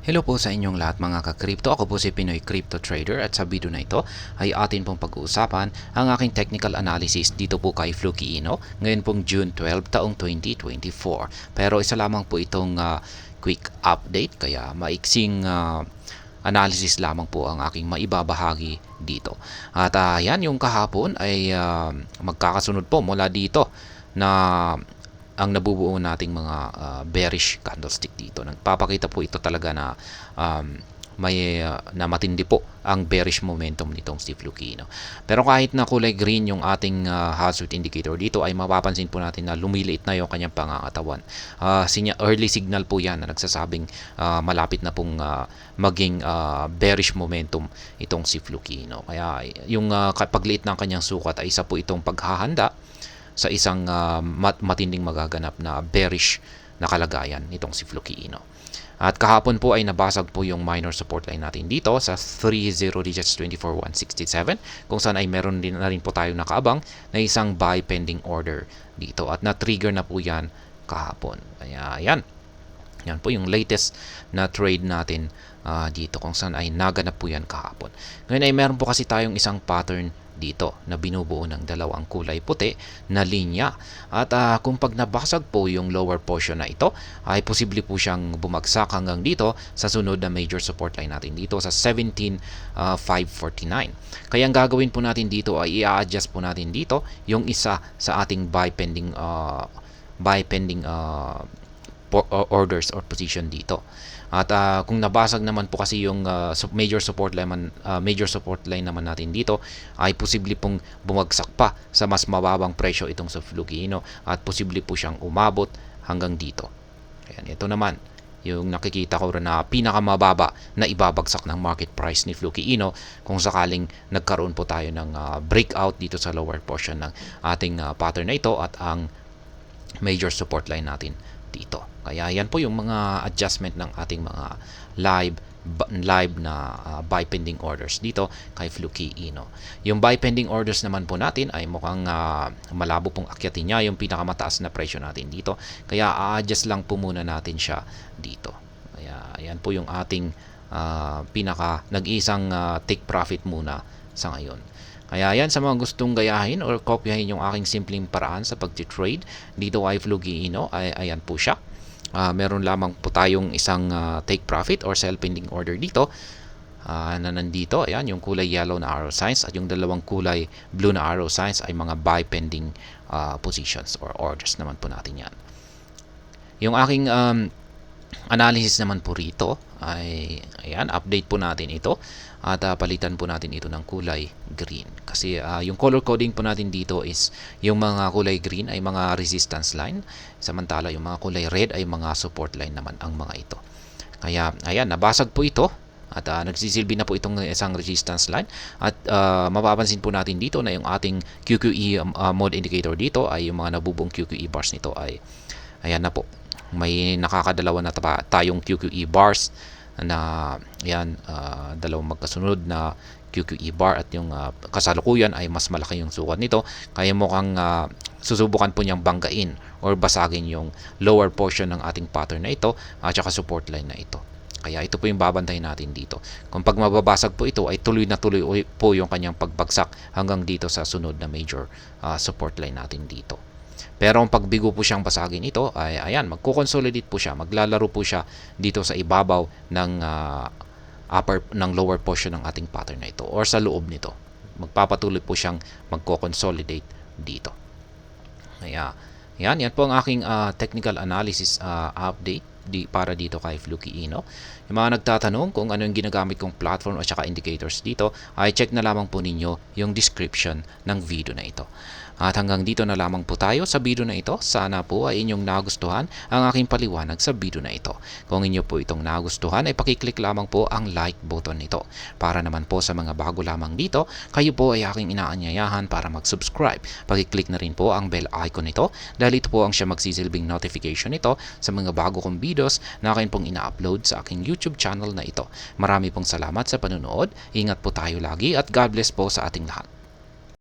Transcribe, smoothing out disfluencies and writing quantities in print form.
Hello po sa inyong lahat mga ka-crypto. Ako po si Pinoy Crypto Trader at sa video na ito ay atin pong pag-uusapan ang aking technical analysis dito po kay Fluky Ino ngayon pong June 12 taong 2024. Pero isa lamang po itong quick update kaya maiksing analysis lamang po ang aking maibabahagi dito. At yan yung kahapon ay magkakasunod po mula dito na ang nabubuo nating mga bearish candlestick dito. Nagpapakita po ito talaga na na matindi po ang bearish momentum nitong si Fluky, no? Pero kahit na kulay green yung ating Hazard indicator dito, ay mapapansin po natin na lumiliit na yung kanyang pangangatawan. Early signal po yan na nagsasabing malapit na pong maging bearish momentum itong si Fluky, no? Kaya yung pagliit ng kanyang sukat ay isa po itong paghahanda sa isang matinding magaganap na bearish na kalagayan nitong si Fluky Ino. At kahapon po ay nabasag po yung minor support line natin dito sa 30 digits 24,167 kung saan ay meron din na rin po tayo nakaabang na isang buy pending order dito at na-trigger na po yan kahapon. Kaya yan po yung latest na trade natin dito kung saan ay naganap po yan kahapon. Ngayon ay meron po kasi tayong isang pattern dito na binubuo ng dalawang kulay puti na linya at kung pag nabasag po yung lower portion na ito ay posible po siyang bumagsak hanggang dito sa sunod na major support line natin dito sa 17,549. Kaya ang gagawin po natin dito ay i-adjust po natin dito yung isa sa ating buy pending orders or position dito. At kung nabasag naman po kasi yung major support line naman natin dito, ay posible pong bumagsak pa sa mas mababang presyo itong sa Fluky Ino at posible po siyang umabot hanggang dito. Ayan, ito naman yung nakikita ko rin na pinakamababa na ibabagsak ng market price ni Fluky Ino kung sakaling nagkaroon po tayo ng breakout dito sa lower portion ng ating pattern na ito at ang major support line natin dito. Kaya yan po yung mga adjustment ng ating mga live na buy pending orders dito kay Fluky Ino. Yung buy pending orders naman po natin ay mukhang malabo pong akyatin niya yung pinakamataas na presyo natin dito. Kaya a-adjust lang po muna natin siya dito. Kaya yan po yung ating nag-iisang take profit muna sa ngayon. Kaya yan sa mga gustong gayahin or kopyahin yung aking simpleng paraan sa pag-trade dito kay Fluky Ino ay ayan po siya. Meron lamang po tayong isang take profit or sell pending order dito na nandito. Ayan, yung kulay yellow na arrow signs at yung dalawang kulay blue na arrow signs ay mga buy pending positions or orders naman po natin yan. Yung aking analysis naman po rito ay ayan, update po natin ito at palitan po natin ito ng kulay green kasi yung color coding po natin dito is yung mga kulay green ay mga resistance line, samantala yung mga kulay red ay mga support line naman ang mga ito. Kaya ayan, nabasag po ito at nagsisilbi na po itong isang resistance line at mapapansin po natin dito na yung ating QQE mode indicator dito ay yung mga nabubuong QQE bars nito ay ayan na po, may nakakadalawa na tayong QQE bars na yan, dalawang magkasunod na QQE bar at yung kasalukuyan ay mas malaki yung sukat nito kaya mukhang susubukan po niyang banggain or basagin yung lower portion ng ating pattern na ito at saka support line na ito. Kaya ito po yung babantayin natin dito. Kung pag mababasag po ito ay tuloy na tuloy po yung kanyang pagbagsak hanggang dito sa sunod na major support line natin dito. Pero kung pagbigo po siyang basagin ito ay ayan, magko-consolidate po siya, maglalaro po siya dito sa ibabaw ng lower portion ng ating pattern na ito or sa loob nito. Magpapatuloy po siyang magko-consolidate dito. Kaya yan po ang aking technical analysis update para dito kay Fluky Ino. Yung mga nagtatanong kung ano yung ginagamit kong platform at saka indicators dito ay check na lamang po ninyo yung description ng video na ito. At hanggang dito na lamang po tayo sa video na ito. Sana po ay inyong nagustuhan ang aking paliwanag sa video na ito. Kung inyo po itong nagustuhan ay pakiclick lamang po ang like button nito. Para naman po sa mga bago lamang dito, kayo po ay aking inaanyayahan para mag-subscribe. Pakiclick na rin po ang bell icon nito dahil ito po ang siya magsisilbing notification nito sa mga bago kong videos na akin pong ina-upload sa aking YouTube channel na ito. Marami pong salamat sa panonood. Ingat po tayo lagi at God bless po sa ating lahat.